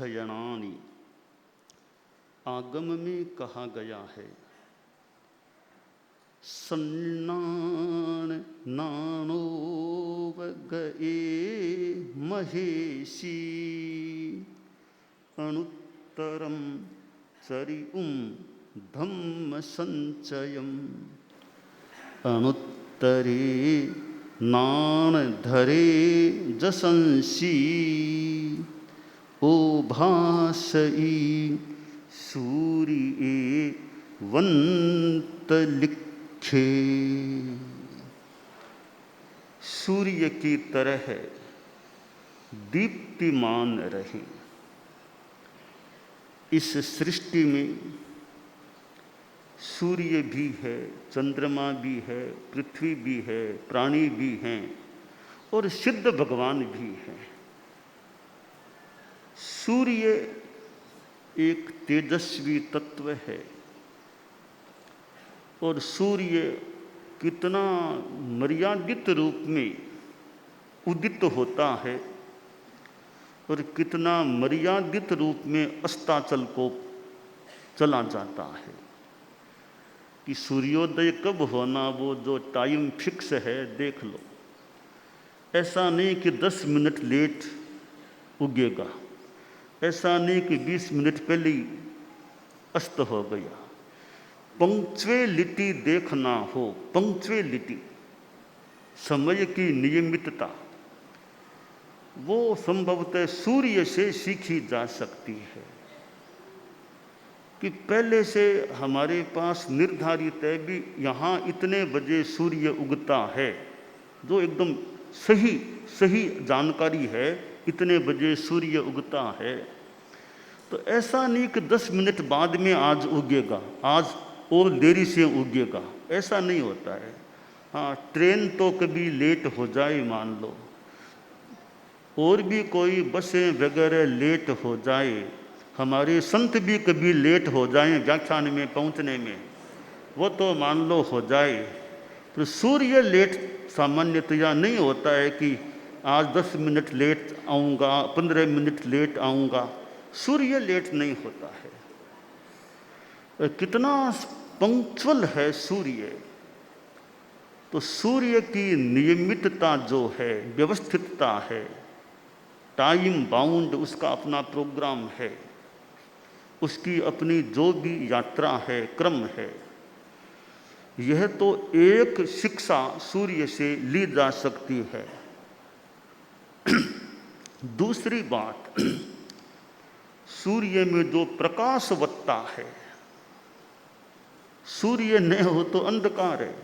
क्षयणानि आगम में कहा गया है। सन्नान नानोव गए महेशी अणुत्तरम चरिउम धम्म संचयम अणुत्तरे नान धरे जसंसी ओ भासई सूर्य वंत लिखे। सूर्य की तरह दीप्तिमान रहे। इस सृष्टि में सूर्य भी है, चंद्रमा भी है, पृथ्वी भी है, प्राणी भी हैं और सिद्ध भगवान भी हैं। सूर्य एक तेजस्वी तत्व है और सूर्य कितना मर्यादित रूप में उदित होता है और कितना मर्यादित रूप में अस्ताचल को चला जाता है कि सूर्योदय कब होना वो जो टाइम फिक्स है देख लो। ऐसा नहीं कि 10 मिनट लेट उगेगा, ऐसा नहीं कि 20 मिनट पहले ही अस्त हो गया। पंक्चुअलिटी देखना हो, पंक्चुअलिटी, समय की नियमितता, वो संभवतः सूर्य से सीखी जा सकती है कि पहले से हमारे पास निर्धारित है भी यहाँ इतने बजे सूर्य उगता है, जो एकदम सही जानकारी है, इतने बजे सूर्य उगता है। तो ऐसा नहीं कि 10 मिनट बाद में आज उगेगा, आज और देरी से उगेगा, ऐसा नहीं होता है। हाँ, ट्रेन तो कभी लेट हो जाए मान लो, और भी कोई बसें वगैरह लेट हो जाए, हमारे संत भी कभी लेट हो जाएं व्याख्यान में पहुंचने में, वो तो मान लो हो जाए। तो सूर्य लेट सामान्यतया नहीं होता है कि आज 10 मिनट लेट आऊँगा, 15 मिनट लेट आऊँगा, सूर्य लेट नहीं होता है। कितना पंक्चुअल है सूर्य। तो सूर्य की नियमितता जो है, व्यवस्थितता है, टाइम बाउंड उसका अपना प्रोग्राम है, उसकी अपनी जो भी यात्रा है, क्रम है, यह तो एक शिक्षा सूर्य से ली जा सकती है। दूसरी बात, सूर्य में जो प्रकाशवत्ता है, सूर्य न हो तो अंधकार है।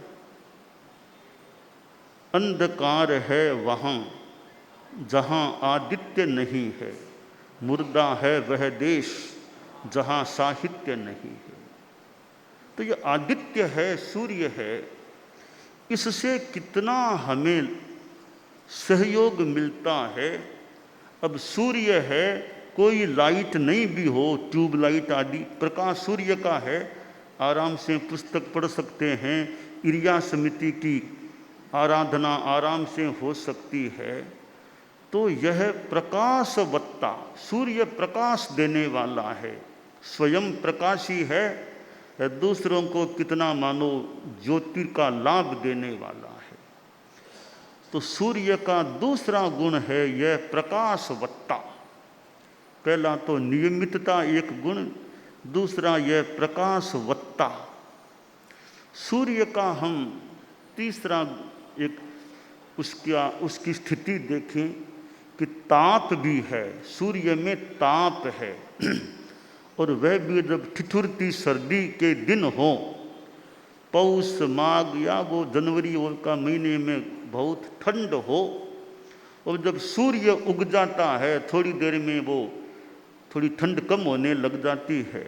अंधकार है वहाँ जहाँ आदित्य नहीं है, मुर्दा है वह देश जहाँ साहित्य नहीं है। तो ये आदित्य है, सूर्य है, इससे कितना हमें सहयोग मिलता है। अब सूर्य है, कोई लाइट नहीं भी हो, ट्यूबलाइट आदि, प्रकाश सूर्य का है, आराम से पुस्तक पढ़ सकते हैं, इर्या समिति की आराधना आराम से हो सकती है। तो यह प्रकाशवत्ता, सूर्य प्रकाश देने वाला है, स्वयं प्रकाशी है, दूसरों को कितना मानो ज्योति का लाभ देने वाला है। तो सूर्य का दूसरा गुण है यह प्रकाशवत्ता। पहला तो नियमितता एक गुण, दूसरा यह प्रकाशवत्ता। सूर्य का हम तीसरा एक उसकी स्थिति देखें कि ताप भी है, सूर्य में ताप है और वह भी जब ठिठुरती सर्दी के दिन हो, पौष माघ या वो जनवरी का महीने में बहुत ठंड हो, और जब सूर्य उग जाता है थोड़ी देर में वो थोड़ी ठंड कम होने लग जाती है।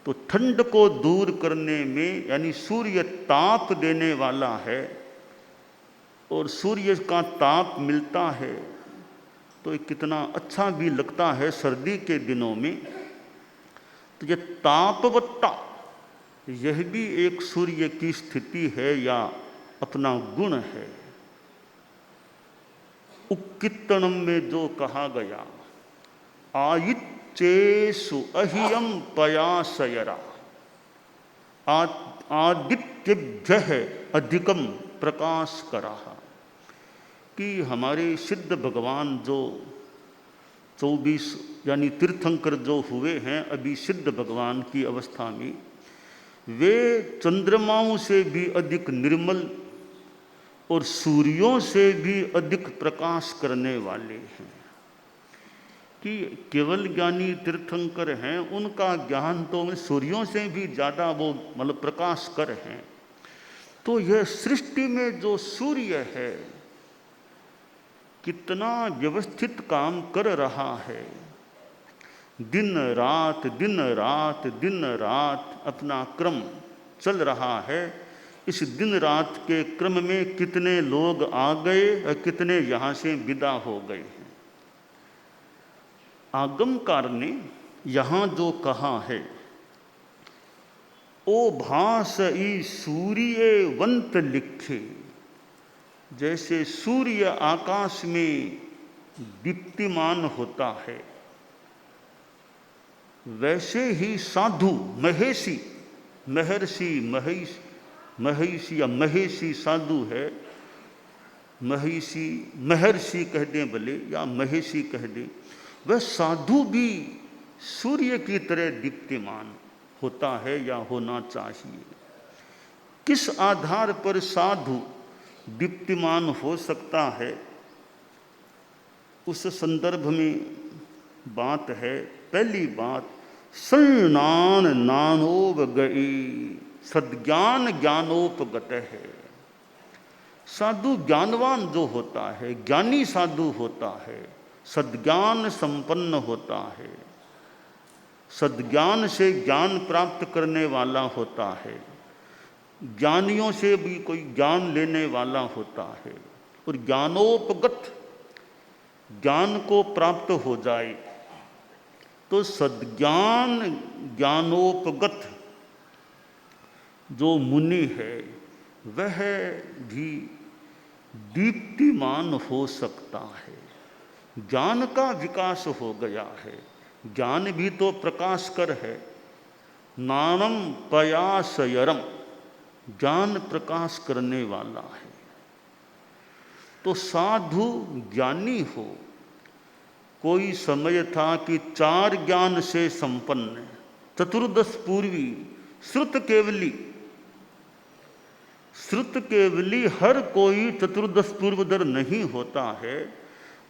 तो ठंड को दूर करने में, यानी सूर्य ताप देने वाला है और सूर्य का ताप मिलता है तो कितना अच्छा भी लगता है सर्दी के दिनों में। तो ये तापवत्ता, यह भी एक सूर्य की स्थिति है या अपना गुण है। उक्कित्तनम में जो कहा गया आयिच्चेषु अहियम पयासयरा, आदित्यभ्यः अधिकम प्रकाश करा, कि हमारे सिद्ध भगवान जो 24 यानी तीर्थंकर जो हुए हैं अभी सिद्ध भगवान की अवस्था में, वे चंद्रमाओं से भी अधिक निर्मल और सूर्यों से भी अधिक प्रकाश करने वाले हैं। कि केवल ज्ञानी तीर्थंकर हैं, उनका ज्ञान तो सूर्यों से भी ज़्यादा वो मतलब प्रकाश कर हैं। तो यह सृष्टि में जो सूर्य है कितना व्यवस्थित काम कर रहा है, दिन रात दिन रात दिन रात अपना क्रम चल रहा है। इस दिन रात के क्रम में कितने लोग आ गए और कितने यहाँ से विदा हो गए हैं। आगमकार ने यहाँ जो कहा है, ओ भास ई सूर्यवंत लिखे, जैसे सूर्य आकाश में दीप्तिमान होता है, वैसे ही साधु महेशी, महर्षि महिषी या महेशी साधु है, महर्षि कह दें भले या महेशी कह दें, वह साधु भी सूर्य की तरह दीप्तिमान होता है या होना चाहिए। किस आधार पर साधु दीप्तिमान हो सकता है, उस संदर्भ में बात है। पहली बात, संनान नानोब गई, सद्ज्ञान ज्ञानोपगत है। साधु ज्ञानवान जो होता है, ज्ञानी साधु होता है, सद्ज्ञान संपन्न होता है, सद्ज्ञान से ज्ञान प्राप्त करने वाला होता है, ज्ञानियों से भी कोई ज्ञान लेने वाला होता है, और ज्ञानोपगत ज्ञान को प्राप्त हो जाए तो सद्ज्ञान ज्ञानोपगत जो मुनि है वह भी दीप्तिमान हो सकता है। ज्ञान का विकास हो गया है, ज्ञान भी तो प्रकाश कर है। नानम पयासयरम, ज्ञान प्रकाश करने वाला है। तो साधु ज्ञानी हो। कोई समय था कि 4 ज्ञान से संपन्न, चतुर्दश पूर्वी, श्रुत केवली, श्रुत केवली हर कोई चतुर्दश पूर्वधर नहीं होता है।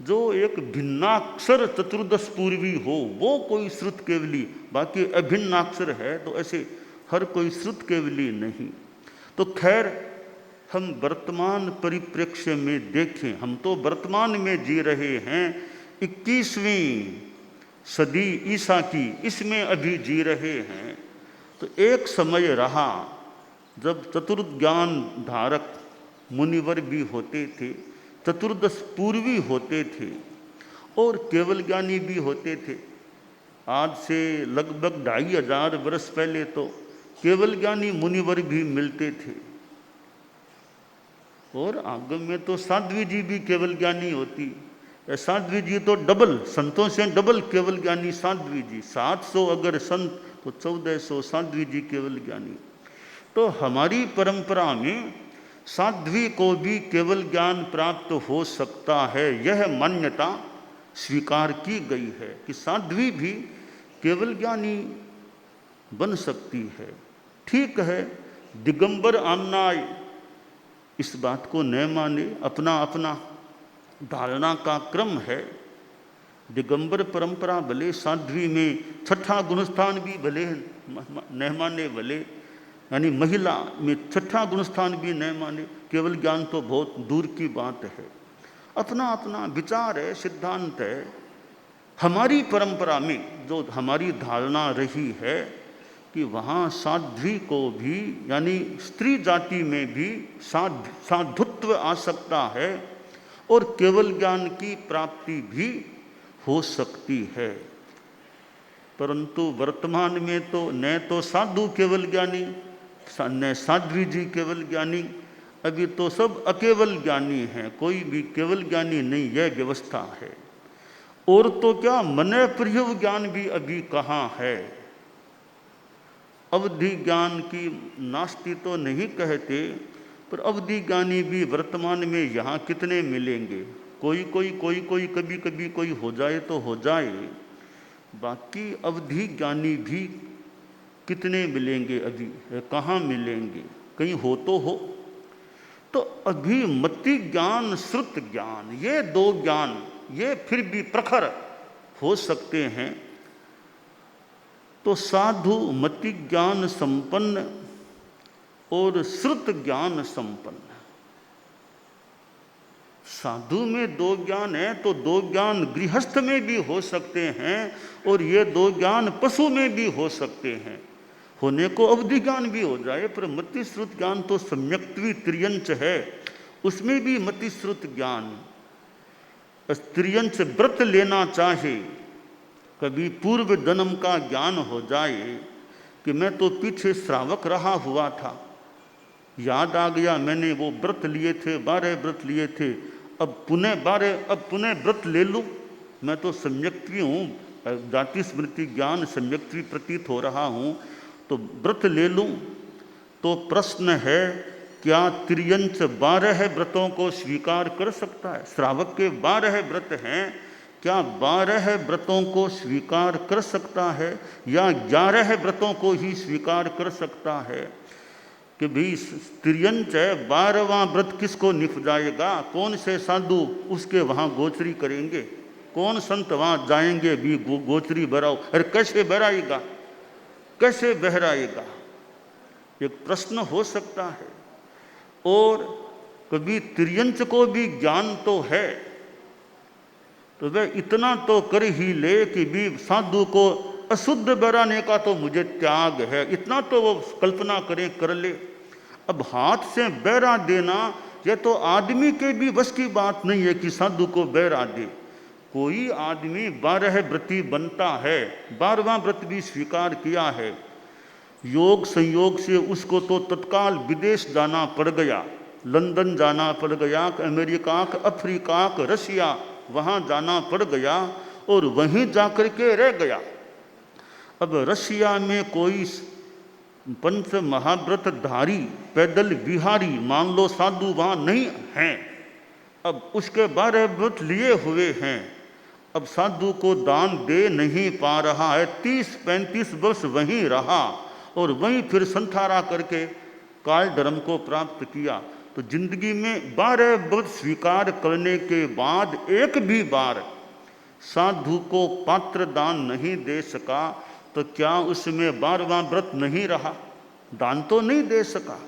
जो एक भिन्नाक्षर चतुर्दश पूर्वी हो वो कोई श्रुत केवली, बाकी अभिन्नाक्षर है तो ऐसे हर कोई श्रुत केवली नहीं। तो खैर हम वर्तमान परिप्रेक्ष्य में देखें, हम तो वर्तमान में जी रहे हैं, 21वीं सदी ईसा की, इसमें अभी जी रहे हैं। तो एक समय रहा जब चतुर्ज्ञान धारक मुनिवर भी होते थे, चतुर्दश पूर्वी होते थे और केवल ज्ञानी भी होते थे। आज से लगभग 2500 वर्ष पहले तो केवल ज्ञानी मुनिवर भी मिलते थे, और आगम में तो साध्वी जी भी केवल ज्ञानी होती। साध्वी जी तो डबल, संतों से डबल केवल ज्ञानी साध्वी जी। 700 अगर संत तो 1400 साध्वी जी केवल ज्ञानी। तो हमारी परंपरा में साध्वी को भी केवल ज्ञान प्राप्त हो सकता है, यह मान्यता स्वीकार की गई है कि साध्वी भी केवल ज्ञानी बन सकती है। ठीक है, दिगंबर आना इस बात को न माने, अपना अपना धारणा का क्रम है। दिगंबर परंपरा भले साध्वी में छठा गुणस्थान भी भले न माने, भले यानी महिला में छठा गुणस्थान भी न माने, केवल ज्ञान तो बहुत दूर की बात है। अपना अपना विचार है, सिद्धांत है। हमारी परंपरा में जो हमारी धारणा रही है कि वहाँ साध्वी को भी यानी स्त्री जाति में भी साधुत्व आ सकता है और केवल ज्ञान की प्राप्ति भी हो सकती है। परंतु वर्तमान में तो न तो साधु केवल ज्ञानी, न साध्वी जी केवल ज्ञानी, अभी तो सब अकेवल ज्ञानी हैं, कोई भी केवल ज्ञानी नहीं, यह व्यवस्था है। और तो क्या मने प्रिय ज्ञान भी अभी कहाँ है। अवधि ज्ञान की नास्ति तो नहीं कहते, पर अवधि ज्ञानी भी वर्तमान में यहाँ कितने मिलेंगे। कोई कोई कभी कभी कोई हो जाए तो हो जाए, बाकी अवधि ज्ञानी भी कितने मिलेंगे, अभी कहाँ मिलेंगे, कहीं हो तो हो। तो अभिमति ज्ञान श्रुत ज्ञान, ये दो ज्ञान ये फिर भी प्रखर हो सकते हैं। तो साधु मति ज्ञान संपन्न और श्रुत ज्ञान संपन्न। साधु में दो ज्ञान है तो दो ज्ञान गृहस्थ में भी हो सकते हैं, और ये दो ज्ञान पशु में भी हो सकते हैं। होने को अवधि ज्ञान भी हो जाए, पर मति श्रुत ज्ञान तो सम्यक्त्वी त्रियंच है, उसमें भी मति श्रुत ज्ञान। त्रियंच व्रत लेना चाहे, कभी पूर्व जन्म का ज्ञान हो जाए कि मैं तो पीछे श्रावक रहा हुआ था, याद आ गया मैंने वो व्रत लिए थे, 12 व्रत लिए थे, अब पुनः व्रत ले लूँ, मैं तो सम्यक्त्वी हूँ, जाति स्मृति ज्ञान सम्यक्त्वी प्रतीत हो रहा हूँ, तो व्रत ले लूँ। तो प्रश्न है, क्या त्रियंच 12 व्रतों को स्वीकार कर सकता है। श्रावक के 12 व्रत हैं, क्या 12 व्रतों को स्वीकार कर सकता है, या 11 व्रतों को ही स्वीकार कर सकता है। कि भी त्रियंच है, 12वां व्रत किसको निभ जाएगा, कौन से साधु उसके वहाँ गोचरी करेंगे, कौन संत वहाँ जाएंगे भी गोचरी बराओ। अरे कैसे बहराएगा, कैसे बहराएगा, एक प्रश्न हो सकता है। और कभी त्रियंच को भी ज्ञान तो है, तो वह इतना तो कर ही ले कि भी साधु को अशुद्ध बहराने का तो मुझे त्याग है, इतना तो वो कल्पना करें, कर ले। अब हाथ से बहरा देना यह तो आदमी के भी बस की बात नहीं है कि साधु को बहरा दे। कोई आदमी 12 व्रती बनता है, 12वां व्रत भी स्वीकार किया है, योग संयोग से उसको तो तत्काल विदेश जाना पड़ गया, लंदन जाना पड़ गया, अमेरिका, अफ्रीका, रशिया, वहाँ जाना पड़ गया और वहीं जाकर के रह गया। अब रशिया में कोई पंच महाव्रतधारी पैदल विहारी मान लो साधु वहाँ नहीं हैं, अब उसके 12 व्रत लिए हुए हैं, अब साधु को दान दे नहीं पा रहा है, 30-35 वर्ष वहीं रहा और वहीं फिर संथारा करके काल धर्म को प्राप्त किया। तो जिंदगी में 12 व्रत स्वीकार करने के बाद एक भी बार साधु को पात्र दान नहीं दे सका, तो क्या उसमें 12वां व्रत नहीं रहा, दान तो नहीं दे सका।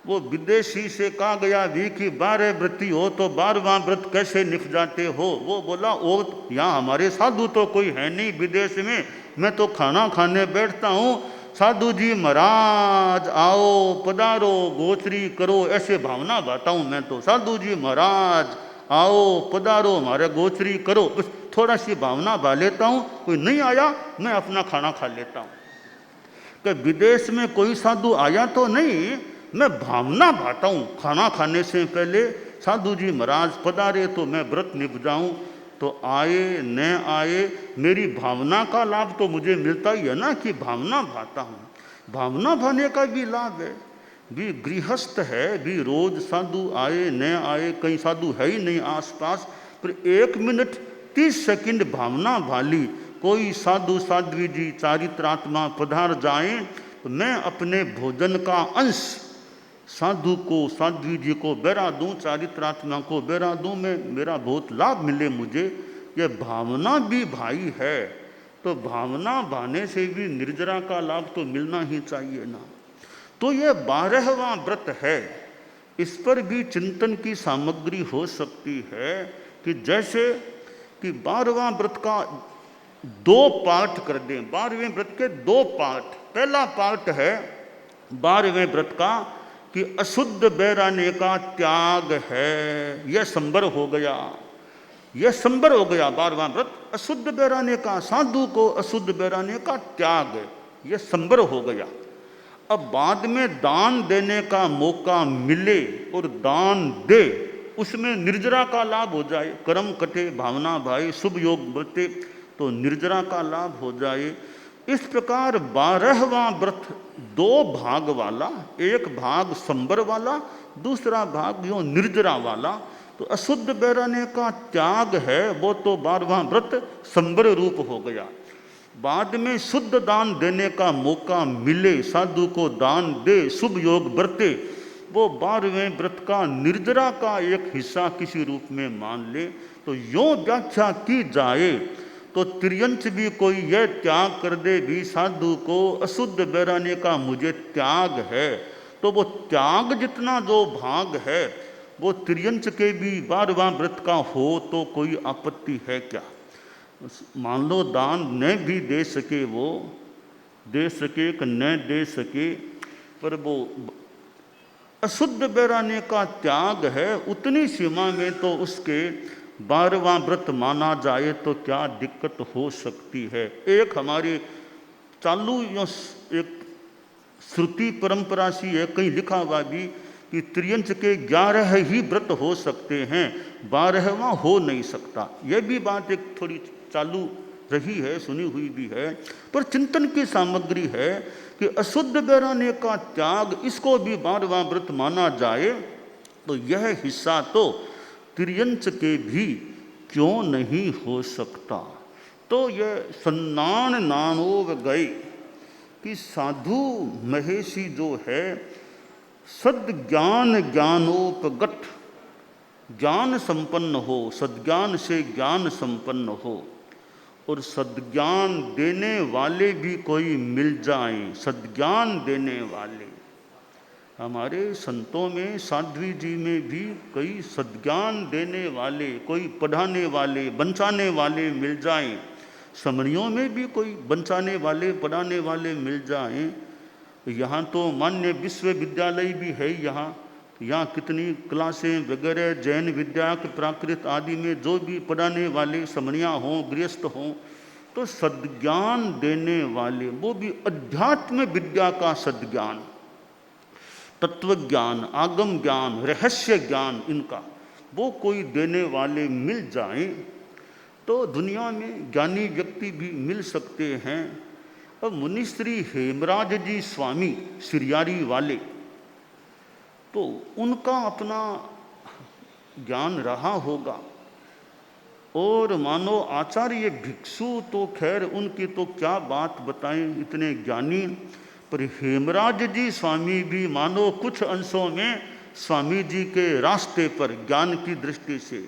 वो विदेशी से कहा गया भी कि 12 व्रती हो तो 12वां व्रत कैसे निभ जाते हो। वो बोला, ओ यहाँ हमारे साधु तो कोई है नहीं विदेश में, मैं तो खाना खाने बैठता हूँ, साधु जी महाराज आओ पधारो गोचरी करो, ऐसे भावना गाता हूँ मैं तो, साधु जी महाराज आओ पधारो हमारे गोचरी करो, बस थोड़ा सी भावना भा लेता हूँ, कोई नहीं आया मैं अपना खाना खा लेता हूँ। कि विदेश में कोई साधु आया तो नहीं, मैं भावना भाता हूँ, खाना खाने से पहले साधु जी महाराज पधारे तो मैं व्रत निभ जाऊँ, तो आए न आए मेरी भावना का लाभ तो मुझे मिलता ही है ना, कि भावना भाता हूँ। भावना भाने का भी लाभ है, भी गृहस्थ है, भी रोज साधु आए न आए, कहीं साधु है ही नहीं आसपास, पर 1 मिनट 30 सेकंड भावना भाली, कोई साधु साध्वी जी चारित्रात्मा पधार जाएं, तो मैं अपने भोजन का अंश साधु को साध्वी जी को बेरा दूं, चारित्रात्मा को बेरा दूं, मैं मेरा बहुत लाभ मिले मुझे, यह भावना भी भाई है। तो भावना भाने से भी निर्जरा का लाभ तो मिलना ही चाहिए ना। तो यह 12वां व्रत है, इस पर भी चिंतन की सामग्री हो सकती है कि जैसे कि 12वां व्रत का 2 पार्ट कर दें, 12वें व्रत के 2 पार्ट। पहला पार्ट है 12वें व्रत का कि अशुद्ध बहराने का त्याग है, यह संबर हो गया, यह संबर हो गया 12वां व्रत, अशुद्ध बहराने का, साधु को अशुद्ध बहराने का त्याग, यह संबर हो गया। अब बाद में दान देने का मौका मिले और दान दे, उसमें निर्जरा का लाभ हो जाए, कर्म कटे भावना भाई शुभ योग बरते तो निर्जरा का लाभ हो जाए। इस प्रकार 12वां व्रत 2 भाग वाला, एक भाग संबर वाला, दूसरा भाग यो निर्जरा वाला। तो अशुद्ध बैराने का त्याग है वो तो 12वां व्रत संबर रूप हो गया। बाद में शुद्ध दान देने का मौका मिले, साधु को दान दे, शुभ योग बरते, वो 12वें व्रत का निर्जरा का एक हिस्सा किसी रूप में मान ले। तो यों व्याख्या की जाए तो तिर्यंच भी कोई यह त्याग कर दे भी साधु को अशुद्ध बैराने का मुझे त्याग है, तो वो त्याग जितना जो भाग है वो तिर्यंच के भी 12वां व्रत का हो तो कोई आपत्ति है क्या? मान लो दान न भी दे सके, वो दे सके कि न दे सके, पर वो अशुद्ध बैराने का त्याग है, उतनी सीमा में तो उसके 12वां व्रत माना जाए तो क्या दिक्कत हो सकती है। एक हमारी चालू एक श्रुति परंपरा सी है, कहीं लिखा हुआ भी कि त्रियंच के 11 ही व्रत हो सकते हैं, 12वां हो नहीं सकता। यह भी बात एक थोड़ी चालू रही है, सुनी हुई भी है, पर चिंतन की सामग्री है कि अशुद्ध बैराने का त्याग इसको भी 12वां व्रत माना जाए तो यह हिस्सा तो तिर्यंच के भी क्यों नहीं हो सकता। तो यह सन्नान नानोव गए कि साधु महेशी जो है सद्ज्ञान ज्ञानोपगत ज्ञान संपन्न हो, सद्ज्ञान से ज्ञान संपन्न हो, और सद्ज्ञान देने वाले भी कोई मिल जाएं, सद्ज्ञान देने वाले। हमारे संतों में, साध्वी जी में भी कई सद्ज्ञान देने वाले, कोई पढ़ाने वाले, बंचाने वाले मिल जाएं, समणियों में भी कोई बंचाने वाले, पढ़ाने वाले मिल जाएं। यहाँ तो मान्य विश्वविद्यालय भी है, यहाँ कितनी क्लासें वगैरह जैन विद्या के प्राकृत आदि में जो भी पढ़ाने वाले समणिया हों, गृहस्थ हों, तो सद्ज्ञान देने वाले, वो भी अध्यात्म विद्या का सद्ज्ञान, तत्व ज्ञान, आगम ज्ञान, रहस्य ज्ञान, इनका वो कोई देने वाले मिल जाएं तो दुनिया में ज्ञानी व्यक्ति भी मिल सकते हैं। अब मुनिश्री हेमराज जी स्वामी सिरियारी वाले, तो उनका अपना ज्ञान रहा होगा, और मानो आचार्य भिक्षु तो खैर उनकी तो क्या बात बताएं, इतने ज्ञानी, पर हेमराज जी स्वामी भी मानो कुछ अंशों में स्वामी जी के रास्ते पर ज्ञान की दृष्टि से।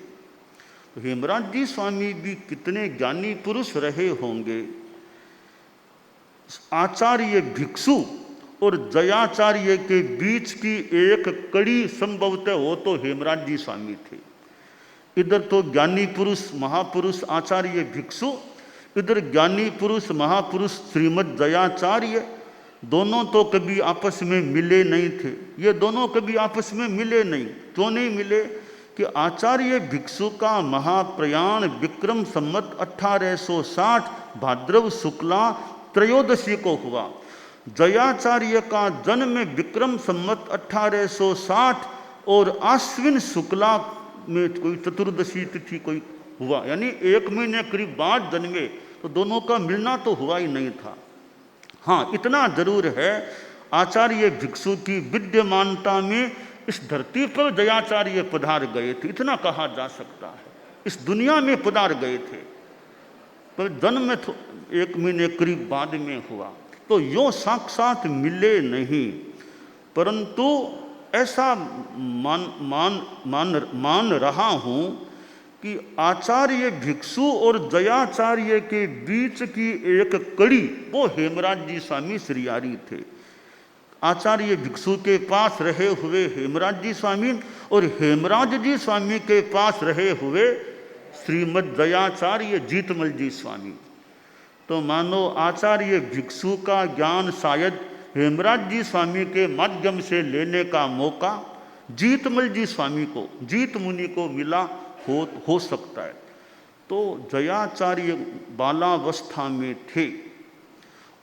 तो हेमराज जी स्वामी भी कितने ज्ञानी पुरुष रहे होंगे। आचार्य भिक्षु और जयाचार्य के बीच की एक कड़ी संभवतः हो तो हेमराज जी स्वामी थे। इधर तो ज्ञानी पुरुष महापुरुष आचार्य भिक्षु, इधर ज्ञानी पुरुष महापुरुष श्रीमद जयाचार्य, दोनों तो कभी आपस में मिले नहीं थे। ये दोनों कभी आपस में मिले नहीं, क्यों नहीं मिले कि आचार्य भिक्षु का महाप्रयाण विक्रम संवत 1860 भाद्रव शुक्ला त्रयोदशी को हुआ। जयाचार्य का जन्म विक्रम संवत 1860 और आश्विन शुक्ला में कोई चतुर्दशी तिथि कोई हुआ, यानी 1 महीने करीब बाद जन्मे, तो दोनों का मिलना तो हुआ ही नहीं था। हाँ, इतना जरूर है आचार्य भिक्षु की विद्यमानता में इस धरती पर जयाचार्य पधार गए थे, इतना कहा जा सकता है। इस दुनिया में पधार गए थे, पर जन्म 1 महीने करीब बाद में हुआ, तो यो साक्षात मिले नहीं, परंतु ऐसा मान रहा हूँ कि आचार्य भिक्षु और जयाचार्य के बीच की एक कड़ी वो हेमराज जी स्वामी श्रीयारी थे। आचार्य भिक्षु के पास रहे हुए हेमराज जी स्वामी और हेमराज जी स्वामी के पास रहे हुए श्रीमद जयाचार्य जीतमल जी स्वामी। तो मानो आचार्य भिक्षु का ज्ञान शायद हेमराज जी स्वामी के माध्यम से लेने का मौका जीतमल जी स्वामी को, जीत मुनि को मिला हो सकता है। तो जयाचार्य बालावस्था में थे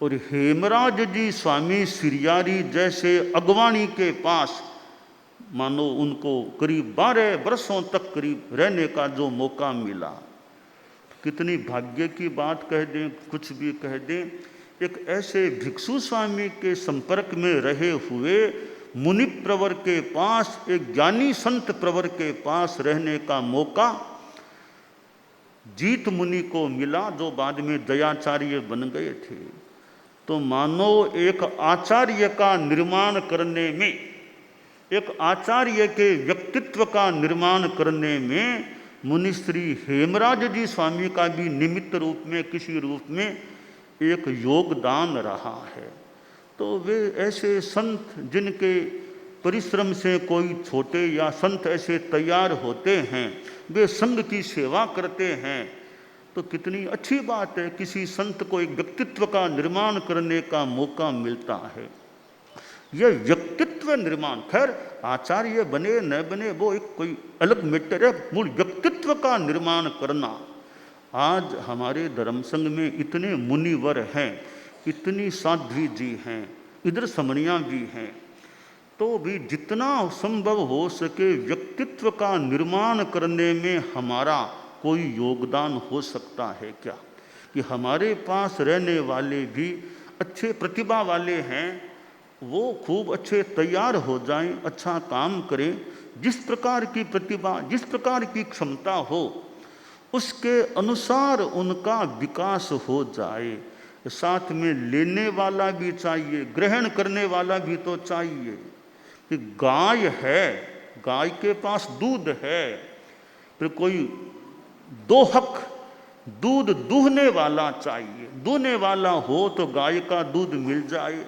और हेमराज जी स्वामी सिरियारी जैसे अगवाणी के पास मानो उनको करीब 12 वर्षों तक करीब रहने का जो मौका मिला। कितनी भाग्य की बात कह दें, कुछ भी कह दें, एक ऐसे भिक्षु स्वामी के संपर्क में रहे हुए मुनि प्रवर के पास, एक ज्ञानी संत प्रवर के पास रहने का मौका जीत मुनि को मिला, जो बाद में दयाचार्य बन गए थे। तो मानो एक आचार्य का निर्माण करने में, एक आचार्य के व्यक्तित्व का निर्माण करने में मुनिश्री हेमराज जी स्वामी का भी निमित्त रूप में, किसी रूप में एक योगदान रहा है। तो वे ऐसे संत जिनके परिश्रम से कोई छोटे या संत ऐसे तैयार होते हैं, वे संघ की सेवा करते हैं, तो कितनी अच्छी बात है। किसी संत को एक व्यक्तित्व का निर्माण करने का मौका मिलता है। यह व्यक्तित्व निर्माण, खैर आचार्य बने न बने वो एक कोई अलग मैटर है, मूल व्यक्तित्व का निर्माण करना। आज हमारे धर्म संघ में इतने मुनिवर हैं, इतनी साध्वी जी हैं, इधर समणियाँ भी हैं, तो भी जितना संभव हो सके व्यक्तित्व का निर्माण करने में हमारा कोई योगदान हो सकता है क्या? कि हमारे पास रहने वाले भी अच्छे प्रतिभा वाले हैं, वो खूब अच्छे तैयार हो जाएं, अच्छा काम करें, जिस प्रकार की प्रतिभा, जिस प्रकार की क्षमता हो उसके अनुसार उनका विकास हो जाए। साथ में लेने वाला भी चाहिए, ग्रहण करने वाला भी तो चाहिए। कि गाय है, गाय के पास दूध है, फिर कोई दोहक दूध दूहने वाला चाहिए, दूहने वाला हो तो गाय का दूध मिल जाए।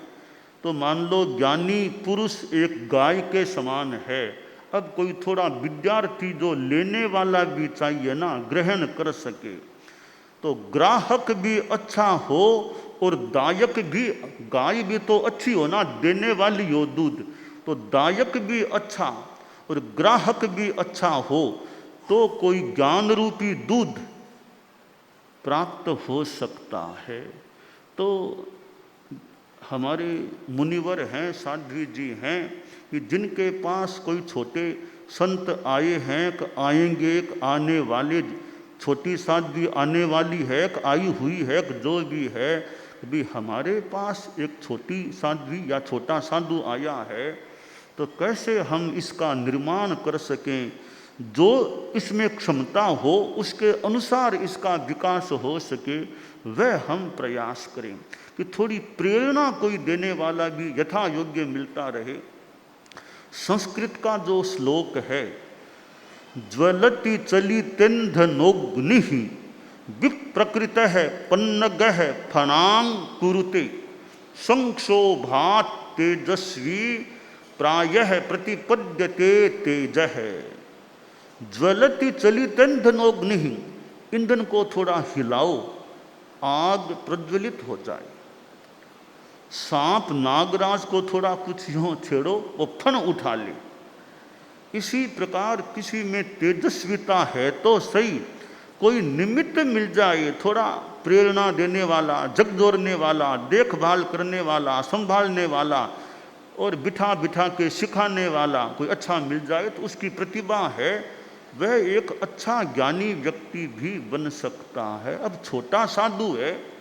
तो मान लो ज्ञानी पुरुष एक गाय के समान है, अब कोई थोड़ा विद्यार्थी जो लेने वाला भी चाहिए ना, ग्रहण कर सके। तो ग्राहक भी अच्छा हो और दायक भी, गाय भी तो अच्छी हो ना, देने वाली हो दूध, तो दायक भी अच्छा और ग्राहक भी अच्छा हो तो कोई ज्ञान रूपी दूध प्राप्त हो सकता है। तो हमारे मुनिवर हैं, साध्वी जी हैं, कि जिनके पास कोई छोटे संत आए हैं, आएंगे, एक आने वाले, छोटी साध्वी आने वाली है, एक आई हुई है, जो भी है, भी हमारे पास एक छोटी साध्वी या छोटा साधु आया है, तो कैसे हम इसका निर्माण कर सकें, जो इसमें क्षमता हो उसके अनुसार इसका विकास हो सके, वह हम प्रयास करें। कि थोड़ी प्रेरणा कोई देने वाला भी यथा योग्य मिलता रहे। संस्कृत का जो श्लोक है, ज्वलति चलितेन्धनोग्नि विप्रकृतः पन्नगः फणां कुरुते संक्षोभात् तेजस्वी प्रायः प्रतिपद्यते तेजः। ज्वलति चलितेन्धनोग्नि, ईंधन को थोड़ा हिलाओ, आग प्रज्वलित हो जाए। सांप नागराज को थोड़ा कुछ यूँ छेड़ो, वो फन उठा ले। इसी प्रकार किसी में तेजस्विता है तो सही, कोई निमित्त मिल जाए, थोड़ा प्रेरणा देने वाला, झकझोरने वाला, देखभाल करने वाला, संभालने वाला और बिठा बिठा के सिखाने वाला कोई अच्छा मिल जाए, तो उसकी प्रतिभा है, वह एक अच्छा ज्ञानी व्यक्ति भी बन सकता है। अब छोटा साधु है,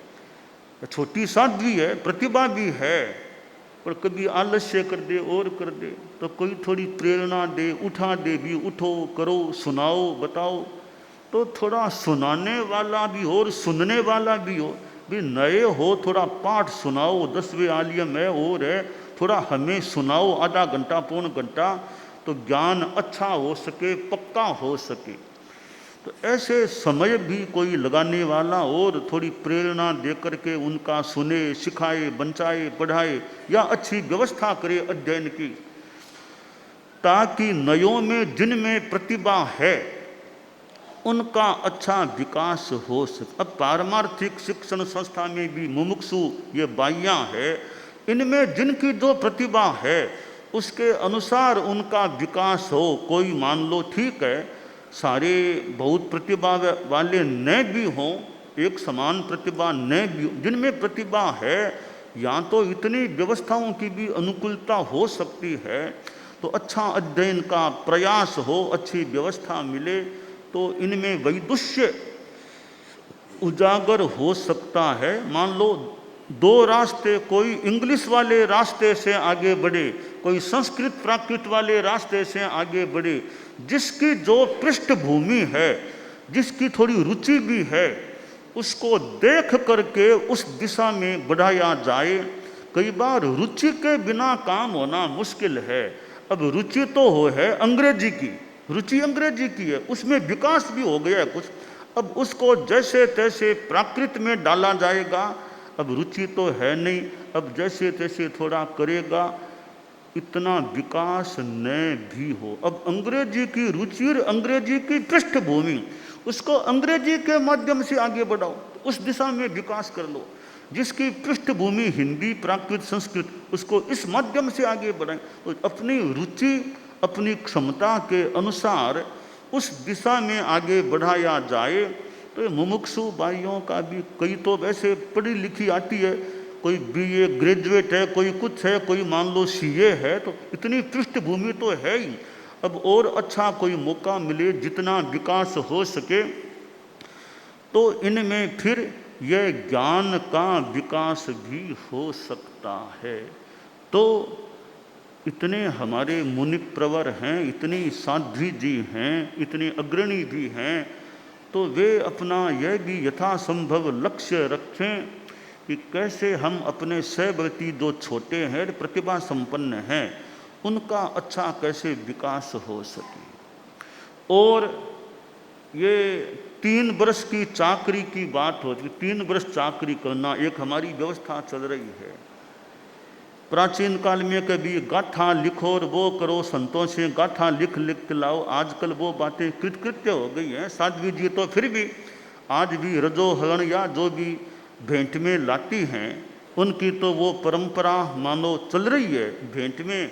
छोटी साध्वी है, प्रतिभा भी है, पर कभी आलस्य कर दे और कर दे, तो कोई थोड़ी प्रेरणा दे, उठा दे भी, उठो, करो, सुनाओ, बताओ, तो थोड़ा सुनाने वाला भी हो और सुनने वाला भी हो। भी नए हो, थोड़ा पाठ सुनाओ, 10वें आलियम है और है, थोड़ा हमें सुनाओ आधा घंटा पौन घंटा, तो ज्ञान अच्छा हो सके, पक्का हो सके। तो ऐसे समय भी कोई लगाने वाला और थोड़ी प्रेरणा दे करके उनका सुने, सिखाए, बंचाए, पढ़ाए या अच्छी व्यवस्था करे अध्ययन की, ताकि नयों में जिनमें प्रतिभा है उनका अच्छा विकास हो सके। अब पारमार्थिक शिक्षण संस्था में भी मुमुक्षु ये बाइयाँ है, इनमें जिनकी जो प्रतिभा है उसके अनुसार उनका विकास हो। कोई मान लो ठीक है, सारे बहुत प्रतिभा वाले न भी हों, एक समान प्रतिभा न भी, जिनमें प्रतिभा है, या तो इतनी व्यवस्थाओं की भी अनुकूलता हो सकती है, तो अच्छा अध्ययन का प्रयास हो, अच्छी व्यवस्था मिले तो इनमें वैदुष्य उजागर हो सकता है। मान लो दो रास्ते, कोई इंग्लिश वाले रास्ते से आगे बढ़े, कोई संस्कृत प्राकृत वाले रास्ते से आगे बढ़े, जिसकी जो पृष्ठभूमि है, जिसकी थोड़ी रुचि भी है, उसको देख करके उस दिशा में बढ़ाया जाए। कई बार रुचि के बिना काम होना मुश्किल है। अब रुचि तो हो है अंग्रेजी की, रुचि अंग्रेजी की है, उसमें विकास भी हो गया है कुछ, अब उसको जैसे तैसे प्राकृत में डाला जाएगा। अब रुचि तो है नहीं, अब जैसे तैसे थोड़ा करेगा, इतना विकास न भी हो। अब अंग्रेजी की रुचि और अंग्रेजी की पृष्ठभूमि, उसको अंग्रेजी के माध्यम से आगे बढ़ाओ, उस दिशा में विकास कर लो। जिसकी पृष्ठभूमि हिंदी प्राकृत संस्कृत, उसको इस माध्यम से आगे बढ़ाएं। तो अपनी रुचि अपनी क्षमता के अनुसार उस दिशा में आगे बढ़ाया जाए। तो मुमुक्षु भाइयों का भी कई तो वैसे पढ़ी लिखी आती है, कोई बीए ग्रेजुएट है, कोई कुछ है, कोई मान लो सीए है, तो इतनी पृष्ठभूमि तो है ही। अब और अच्छा कोई मौका मिले, जितना विकास हो सके, तो इनमें फिर यह ज्ञान का विकास भी हो सकता है। तो इतने हमारे मुनि प्रवर हैं, इतनी साध्वी जी हैं, इतने अग्रणी भी हैं, तो वे अपना यह भी यथासंभव लक्ष्य रखें कि कैसे हम अपने सहवर्ती जो छोटे हैं, प्रतिभा संपन्न हैं, उनका अच्छा कैसे विकास हो सके। और ये 3 वर्ष की चाकरी की बात होती है, 3 वर्ष चाकरी करना एक हमारी व्यवस्था चल रही है। प्राचीन काल में कभी गाथा लिखो और वो करो, संतों से गाथा लिख लिख के लाओ, आजकल वो बातें कृतकृत्य हो गई हैं। साध्वी जी तो फिर भी आज भी रजोहरण या जो भी भेंट में लाती हैं, उनकी तो वो परंपरा मानो चल रही है। भेंट में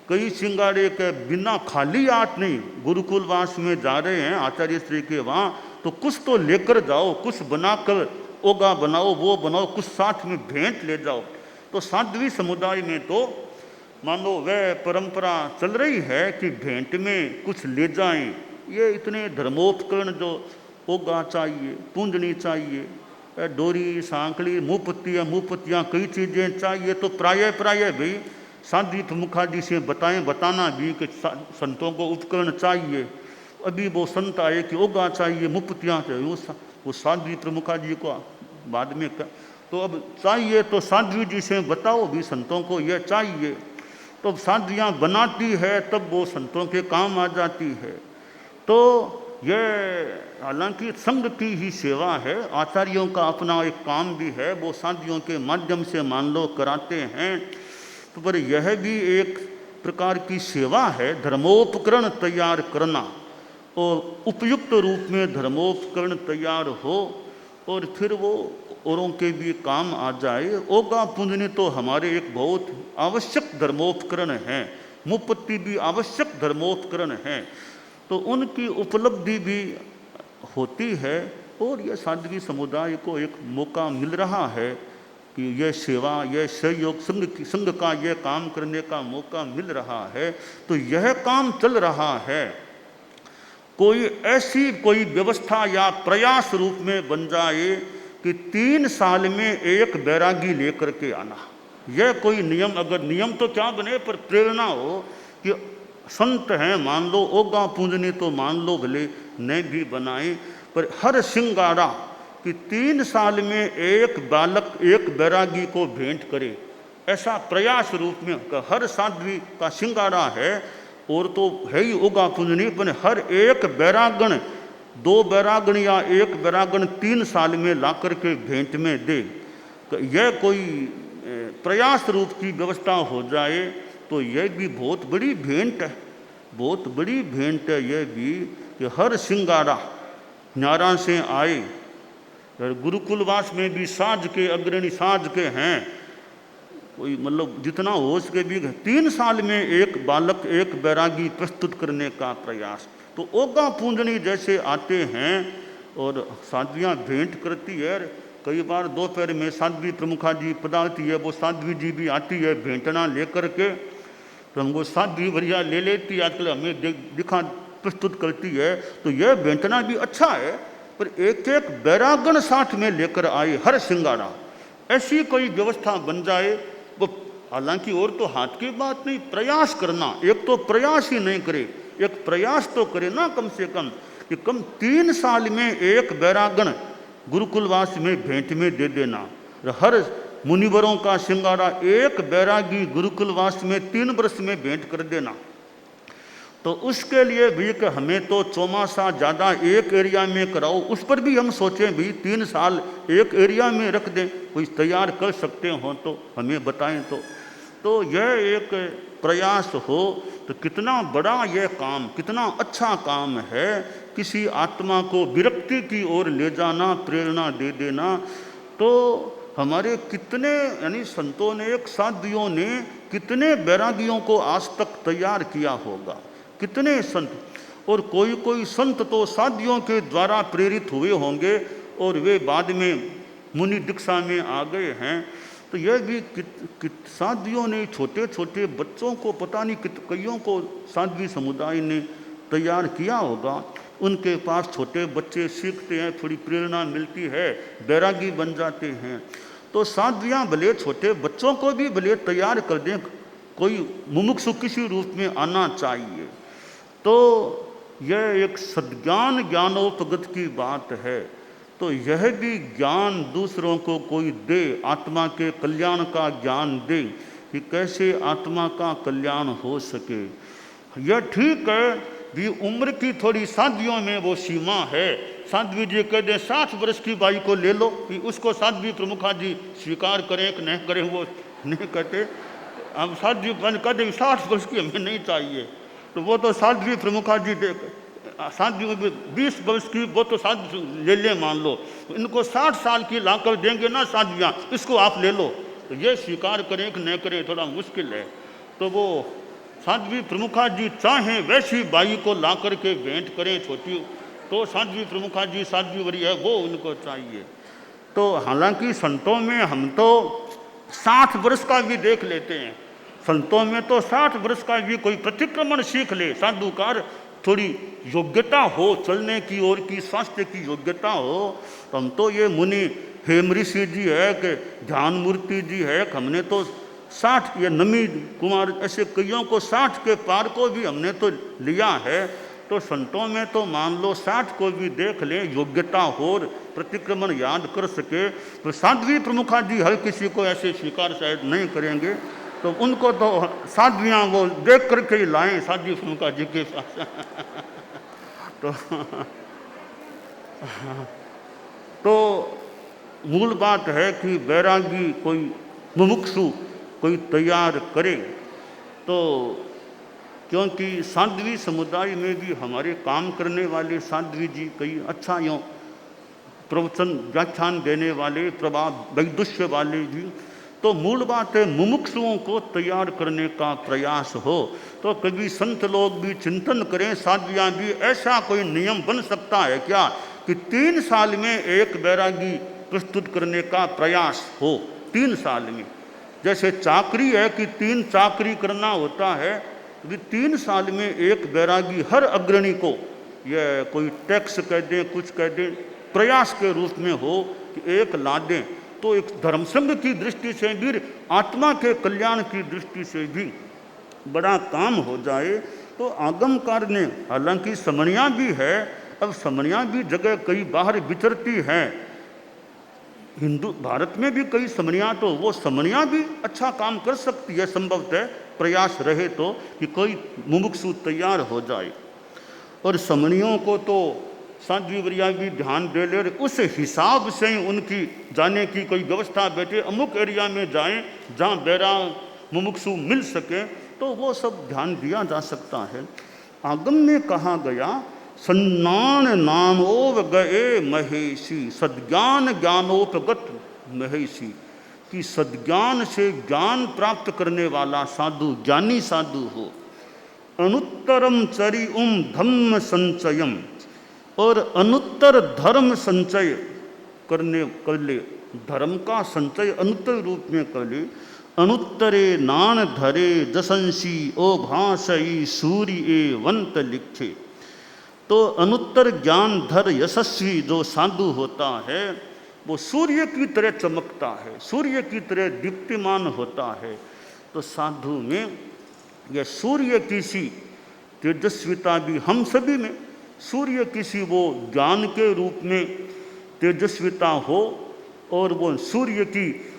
कई सिंगाड़े के बिना खाली आट नहीं, गुरुकुलवास में जा रहे हैं आचार्य श्री के वहाँ, तो कुछ तो लेकर जाओ, कुछ बनाकर ओगा बनाओ, वो बनाओ, कुछ साथ में भेंट ले जाओ। तो साध्वी समुदाय में तो मानो वह परंपरा चल रही है कि भेंट में कुछ ले जाएं। ये इतने धर्मोपकरण जो ओगा चाहिए, पूंजनी चाहिए, डोरी, सांकली, मुँहपत्तियाँ कई चीज़ें चाहिए। तो प्राय भाई साध्वी प्रमुखादि से बताना भी कि संतों को उपकरण चाहिए। अभी वो संत आए कि ओगा चाहिए, मुफ्तियाँ चाहिए, वो साध्वी प्रमुखादि को बाद में तो अब चाहिए तो साध्वी जी से बताओ भी संतों को यह चाहिए। तो अब साध्वियाँ बनाती है, तब वो संतों के काम आ जाती है। तो यह हालांकि संघ की ही सेवा है, आचार्यों का अपना एक काम भी है, वो साध्वियों के माध्यम से मान लो कराते हैं। तो पर यह भी एक प्रकार की सेवा है, धर्मोपकरण तैयार करना, और उपयुक्त रूप में धर्मोपकरण तैयार हो और फिर वो औरों के भी काम आ जाए। ओगा पूंजनी तो हमारे एक बहुत आवश्यक धर्मोपकरण है, मुपत्ति भी आवश्यक धर्मोपकरण है, तो उनकी उपलब्धि भी होती है। और यह साध्वी समुदाय को एक मौका मिल रहा है कि यह सेवा, यह सहयोग, संघ का यह काम करने का मौका मिल रहा है। तो यह काम चल रहा है, कोई ऐसी कोई व्यवस्था या प्रयास रूप में बन जाए कि 3 साल में एक बैरागी लेकर के आना। यह कोई नियम, अगर नियम तो क्या बने, पर प्रेरणा हो कि संत हैं, मान लो ओगा पूंजनी तो मान लो भले नहीं भी बनाए, पर हर सिंगाड़ा कि 3 साल में एक बालक एक बैरागी को भेंट करे, ऐसा प्रयास रूप में हर साध्वी का सिंगाड़ा है। और तो है ही ओगा पूंजनी, पर हर एक बैरागण, 2 बैरागण या 1 बैरागण 3 साल में ला करके भेंट में दे। तो यह कोई प्रयास रूप की व्यवस्था हो जाए तो यह भी बहुत बड़ी भेंट है, बहुत बड़ी भेंट है यह भी, कि हर सिंगाड़ा न्यारा से आए। गुरुकुलवास में भी साज के अग्रणी साज के हैं, कोई मतलब जितना हो सके भी 3 साल में एक बालक एक बैरागी प्रस्तुत करने का प्रयास। तो ओगा पूंजनी जैसे आते हैं और साध्वियाँ भेंट करती है। कई बार दोपहर में साध्वी प्रमुखा जी पधारती है, वो साध्वी जी भी आती है भेंटना लेकर के। तो हमको साध्वी वरिया ले लेती, आजकल हमें दिखा प्रस्तुत करती है, तो यह बेंटना भी अच्छा है, पर एक एक बैरागण साथ में लेकर आए हर सिंगारा, ऐसी कोई व्यवस्था बन जाए वो। हालांकि और तो हाथ की बात नहीं, प्रयास करना, एक तो प्रयास ही नहीं करे, एक प्रयास तो करे ना कम से कम, कि कम 3 साल में एक बैरागण गुरुकुलवास में भेंट में दे देना। हर मुनिवरों का सिंगारा एक बैरागी गुरुकुलवास में 3 वर्ष में भेंट कर देना। तो उसके लिए भी कि हमें तो चौमासा ज़्यादा एक एरिया में कराओ, उस पर भी हम सोचें भी 3 साल एक एरिया में रख दें, कोई तैयार कर सकते हो तो हमें बताएं। तो यह एक प्रयास हो तो कितना बड़ा यह काम, कितना अच्छा काम है। किसी आत्मा को विरक्ति की ओर ले जाना, प्रेरणा दे देना, तो हमारे कितने यानी संतों ने, एक साधुओं ने कितने बैरागियों को आज तक तैयार किया होगा, कितने संत। और कोई कोई संत तो साधुओं के द्वारा प्रेरित हुए होंगे और वे बाद में मुनि दीक्षा में आ गए हैं। तो यह भी साधुओं ने छोटे छोटे बच्चों को, पता नहीं कईयों को साध्वी समुदाय ने तैयार किया होगा। उनके पास छोटे बच्चे सीखते हैं, थोड़ी प्रेरणा मिलती है, बैरागी बन जाते हैं। तो साध्वियाँ भले छोटे बच्चों को भी भले तैयार कर दें, कोई मुमुक्षु किसी रूप में आना चाहिए। तो यह एक सद्ज्ञान ज्ञानोपगत की बात है। तो यह भी ज्ञान दूसरों को कोई दे, आत्मा के कल्याण का ज्ञान दे कि कैसे आत्मा का कल्याण हो सके। यह ठीक है भी उम्र की थोड़ी साध्वियों में वो सीमा है। साध्वी जी कह दें 60 वर्ष की बाई को ले लो, कि उसको साध्वी प्रमुखा जी स्वीकार करें कि नहीं करें वो नहीं कहते। अब साध्वी कह दें 60 वर्ष की हमें नहीं चाहिए, तो वो तो साध्वी प्रमुखा जी साध्वी 20 वर्ष की वो तो साध्वी ले ले, मान लो इनको 60 साल की लाकर देंगे ना साध्वियाँ, इसको आप ले लो। तो ये स्वीकार करें कि नहीं करें थोड़ा मुश्किल है। तो वो साध्वी प्रमुखा जी चाहें वैसी बाई को ला करके भेंट करें छोटी, तो साध्वी प्रमुखा जी साध्वी वरी है वो उनको चाहिए। तो हालांकि संतों में हम तो 60 वर्ष का भी देख लेते हैं, संतों में तो 60 वर्ष का भी कोई प्रतिक्रमण सीख ले, साधुकार थोड़ी योग्यता हो, चलने की ओर की, स्वास्थ्य की योग्यता हो। तो हम तो ये मुनि हेम ऋषि जी है कि ध्यान मूर्ति जी है, हमने तो 60 या नमी कुमार ऐसे कईयों को 60 के पार को भी हमने तो लिया है। तो संतों में तो मान लो 60 को भी देख लें, योग्यता हो, प्रतिक्रमण याद कर सके। तो साध्वी प्रमुखा जी हर किसी को ऐसे स्वीकार शायद नहीं करेंगे, तो उनको तो साध्वियाँ वो देख करके ही लाएं साध्वी प्रमुखा जी के पास। तो मूल बात है कि बैरागी कोई मुमुक्षु कोई तैयार करे। तो क्योंकि साध्वी समुदाय में भी हमारे काम करने वाले साध्वी जी कई अच्छा यूँ प्रवचन व्याख्यान देने वाले, प्रभाव वैदुष्य वाले भी। तो मूल बात है मुमुक्षुओं को तैयार करने का प्रयास हो। तो कभी संत लोग भी चिंतन करें, साध्वियाँ भी, ऐसा कोई नियम बन सकता है क्या कि 3 साल में एक बैरागी प्रस्तुत करने का प्रयास हो, 3 साल में। जैसे चाकरी है कि 3 चाकरी करना होता है, कि 3 साल में एक बैरागी हर अग्रणी को, यह कोई टैक्स कह दें कुछ कह दें, प्रयास के रूप में हो कि एक ला दें। तो एक धर्मसंघ की दृष्टि से भी, आत्मा के कल्याण की दृष्टि से भी बड़ा काम हो जाए। तो आगमकार ने, हालांकि समणियाँ भी है, अब समणियाँ भी जगह कई बाहर विचरती हैं, हिंदू भारत में भी कई समणियाँ, तो वो समणियाँ भी अच्छा काम कर सकती है संभवतः, प्रयास रहे तो, कि कोई मुमुक्षु तैयार हो जाए। और समणियों को तो साध्वी वरिया भी ध्यान दे ले, उस हिसाब से ही उनकी जाने की कोई व्यवस्था बैठे, अमुक एरिया में जाएं जहाँ बैरा मुमुक्षु मिल सके, तो वो सब ध्यान दिया जा सकता है। आगम में कहा गया सन्नान नामोव गए महेशी, सद्ज्ञान ज्ञानोपगत महेशी, कि सद्ज्ञान से ज्ञान प्राप्त करने वाला साधु, ज्ञानी साधु हो। अनुत्तरम चरि धम्म संचयम, और अनुत्तर धर्म संचय कर ले, धर्म का संचय अनुत्तर रूप में कर ले। अनुत्तरे नान धरे जसंसी ओ भाषई सूर्य वंत लिखे। तो अनुत्तर ज्ञान धर यशस्वी जो साधु होता है वो सूर्य की तरह चमकता है, सूर्य की तरह दीप्तिमान होता है। तो साधु में यह सूर्य की सी तेजस्विता भी हम सभी में, सूर्य किसी वो ज्ञान के रूप में तेजस्विता हो, और वो सूर्य की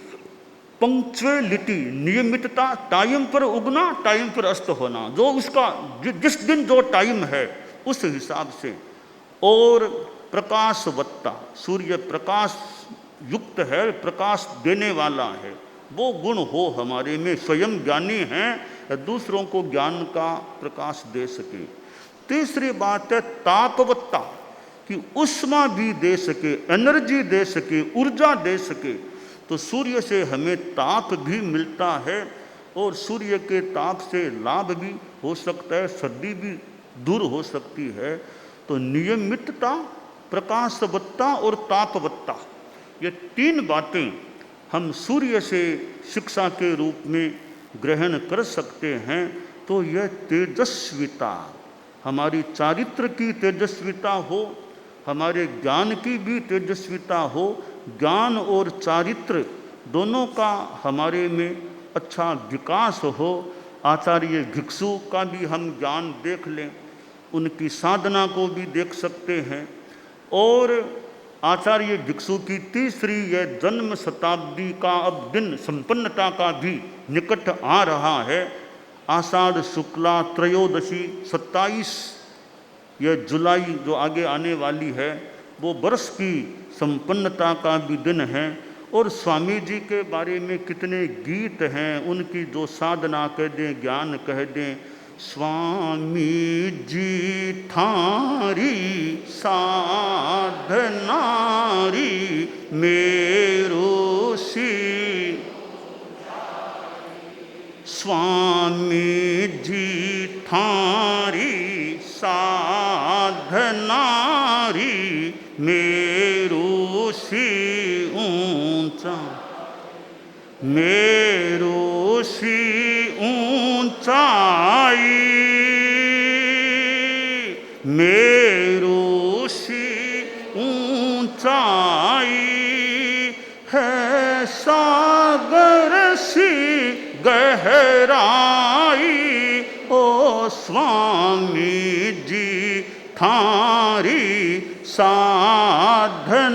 पंक्चुअलिटी, नियमितता, टाइम पर उगना टाइम पर अस्त होना, जो उसका जिस दिन जो टाइम है उस हिसाब से, और प्रकाशवत्ता, सूर्य प्रकाश युक्त है, प्रकाश देने वाला है, वो गुण हो हमारे में, स्वयं ज्ञानी हैं, दूसरों को ज्ञान का प्रकाश दे सके। तीसरी बात है तापवत्ता, कि उष्मा भी दे सके, एनर्जी दे सके, ऊर्जा दे सके। तो सूर्य से हमें ताप भी मिलता है, और सूर्य के ताप से लाभ भी हो सकता है, सर्दी भी दूर हो सकती है। तो नियमितता, प्रकाशवत्ता और तापवत्ता, ये तीन बातें हम सूर्य से शिक्षा के रूप में ग्रहण कर सकते हैं। तो यह तेजस्विता, हमारी चारित्र की तेजस्विता हो, हमारे ज्ञान की भी तेजस्विता हो, ज्ञान और चारित्र दोनों का हमारे में अच्छा विकास हो। आचार्य भिक्षु का भी हम ज्ञान देख लें, उनकी साधना को भी देख सकते हैं। और आचार्य भिक्षु की तीसरी यह जन्म शताब्दी का अब दिन संपन्नता का भी निकट आ रहा है। आषाढ़ शुक्ला त्रयोदशी 27 यह जुलाई जो आगे आने वाली है, वो वर्ष की संपन्नता का भी दिन है। और स्वामी जी के बारे में कितने गीत हैं, उनकी जो साधना कह दें, ज्ञान कह दें। स्वामी जी थारी साधनारी मेरो सी, स्वामी जी थारी साधनारी मेरो सी ऊंचा, मेरो सी ऊंचाई, मेरो सी ऊंचाई है, सागर सी गहराई। ओ स्वामी जी थारी साधनारी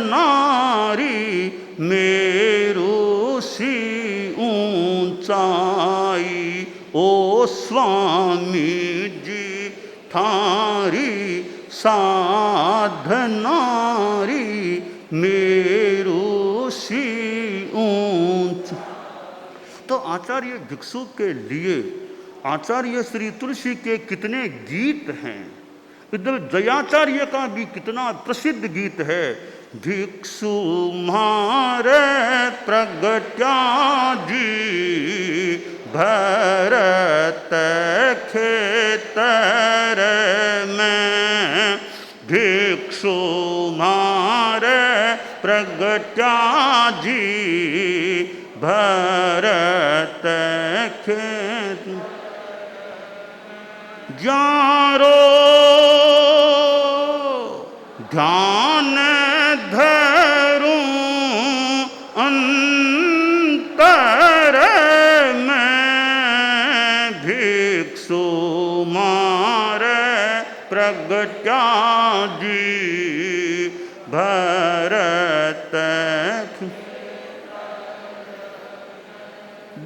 मेरो सी ऊंचाई। ओ स्वामी जी थारी साधनारी मेरो सी ऊंच। तो आचार्य भिक्षु के लिए आचार्य श्री तुलसी के कितने गीत हैं। इधर जयाचार्य का भी कितना प्रसिद्ध गीत है। भिक्षु मारे प्रगट्या जी, भरत खेतर में। भिक्षु मारे प्रगट्या जी, भरत खेत। ग्यारो ध्यान धरूं अंतर में। भिक्षु मारे प्रगट्या जी, भरत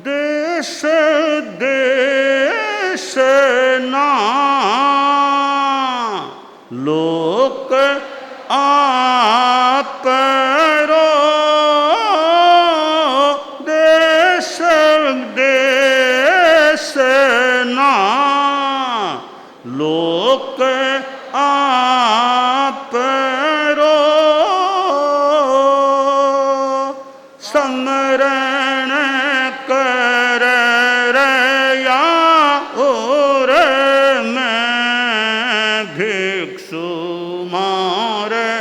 देश देश ना लोक आपरो। देश देश ना लोक आपरो। समरण कर रया और मैं। भिक्षु मारे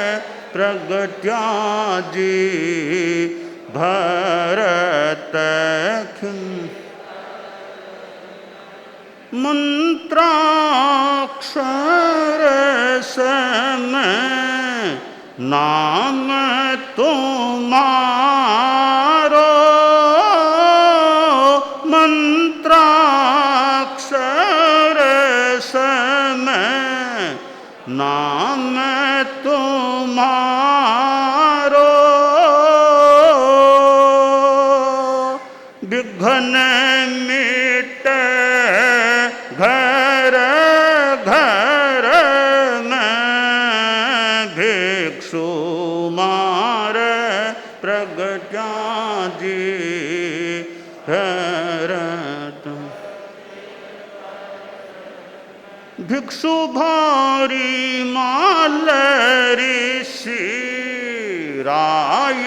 प्रगट्या जी, भरत मंत्राक्षर समय नाम तुम्हारो, मंत्राक्षर समय नाम तुम्हारो, विघ्न मिटे घर घर में, भिक्षु मार प्रगटा जी हरत। भिक्षु भारी माल ऋषि राय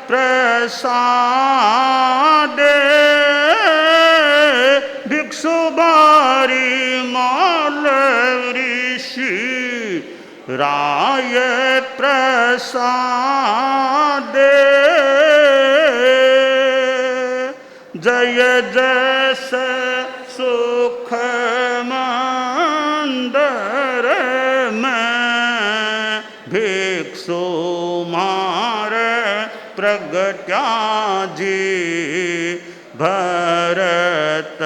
प्रसाद, भिक्षु भारी माल ऋषि राय प्रसाद, जय जस सुख मंदर में, भिक्षु मार प्रगटा जी भरत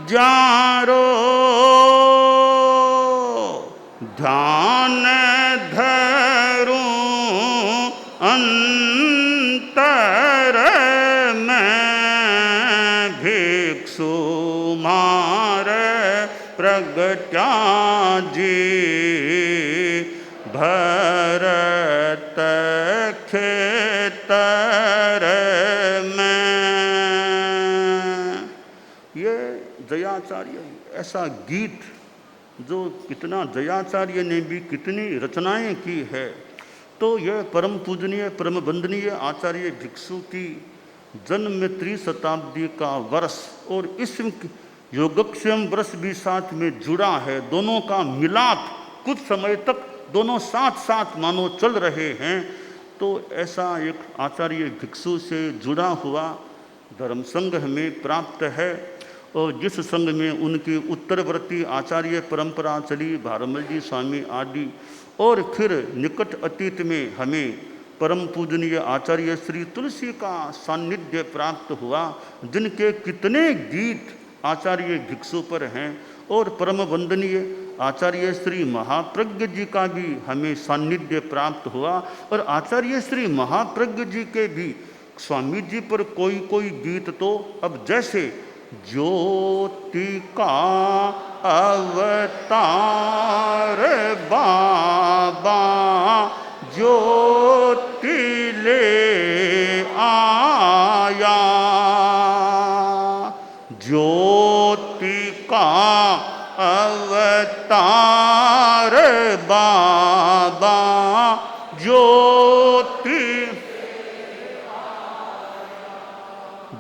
जारो, ध्यान धरूं अंतर में, भिक्षु मार प्रगटा जी भरत खेतर में। ये जयाचार्य ऐसा गीत जो कितना जयाचार्य ने भी कितनी रचनाएं की है। तो यह परम पूजनीय परम वंदनीय आचार्य भिक्षु की जन्म 3 शताब्दी का वर्ष और इस योगक्षेम वर्ष भी साथ में जुड़ा है। दोनों का मिलाप कुछ समय तक दोनों साथ साथ मानो चल रहे हैं। तो ऐसा एक आचार्य भिक्षु से जुड़ा हुआ धर्म संघ हमें प्राप्त है और जिस संघ में उनकी उत्तरवर्ती आचार्य परंपरा चली, भारमल जी स्वामी आदि, और फिर निकट अतीत में हमें परम पूजनीय आचार्य श्री तुलसी का सान्निध्य प्राप्त हुआ, जिनके कितने गीत आचार्य भिक्षु पर हैं। और परम वंदनीय आचार्य श्री महाप्रज्ञ जी का भी हमें सान्निध्य प्राप्त हुआ और आचार्य श्री महाप्रज्ञ जी के भी स्वामी जी पर कोई कोई गीत तो अब जैसे ज्योति का अवतार बाबा ज्योति ले आया, ज्योति का अवतार बाबा ज्योति,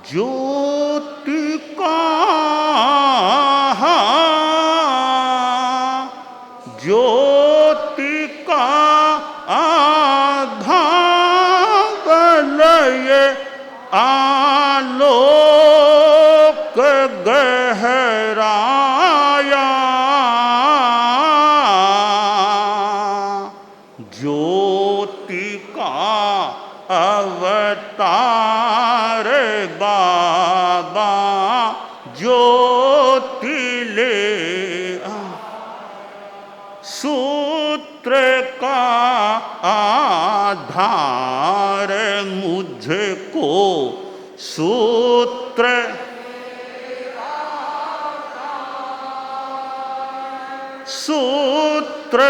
ज्योति का ज्योति का आधावलय आलोक गहराया, ज्योति का अवतार बाबा ज्योति ले, सूत्र का आधार मुझको सूत्र, सूत्र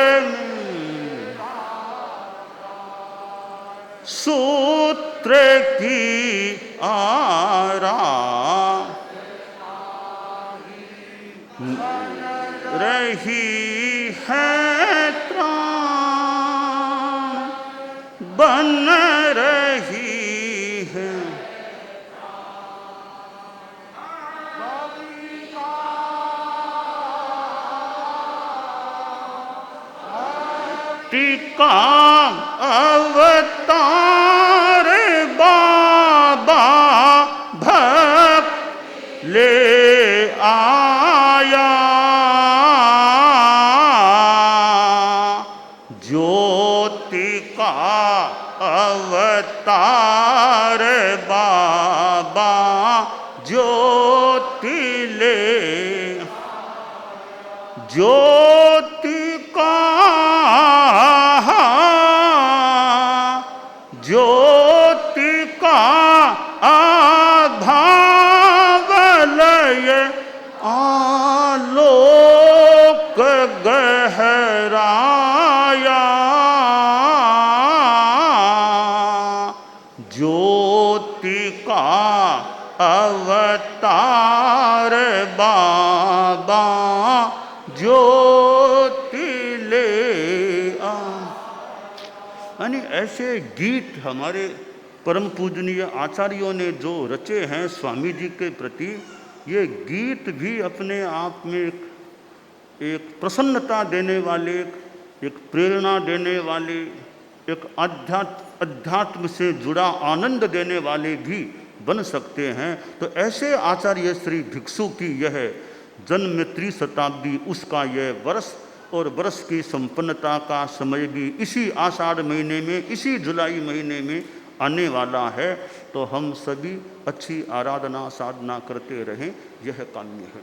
सूत्र की आरा रही है त्राण बन रही है, टीका अवतार बाबा भक्त अवतार बाबा ज्योति ले, ज्योति का ज्योति का आभाव लय आलोक गहराया, ज्योति का अवतार बाबा ज्योति ले आ। यानी ऐसे गीत हमारे परम पूजनीय आचार्यों ने जो रचे हैं स्वामी जी के प्रति, ये गीत भी अपने आप में एक प्रसन्नता देने वाले, एक प्रेरणा देने वाले, एक अध्यात्म से जुड़ा आनंद देने वाले भी बन सकते हैं। तो ऐसे आचार्य श्री भिक्षु की यह जन्म त्रिशताब्दी, उसका यह वर्ष और वर्ष की संपन्नता का समय भी इसी आषाढ़ महीने में, इसी जुलाई महीने में आने वाला है। तो हम सभी अच्छी आराधना साधना करते रहें, यह काम्य है।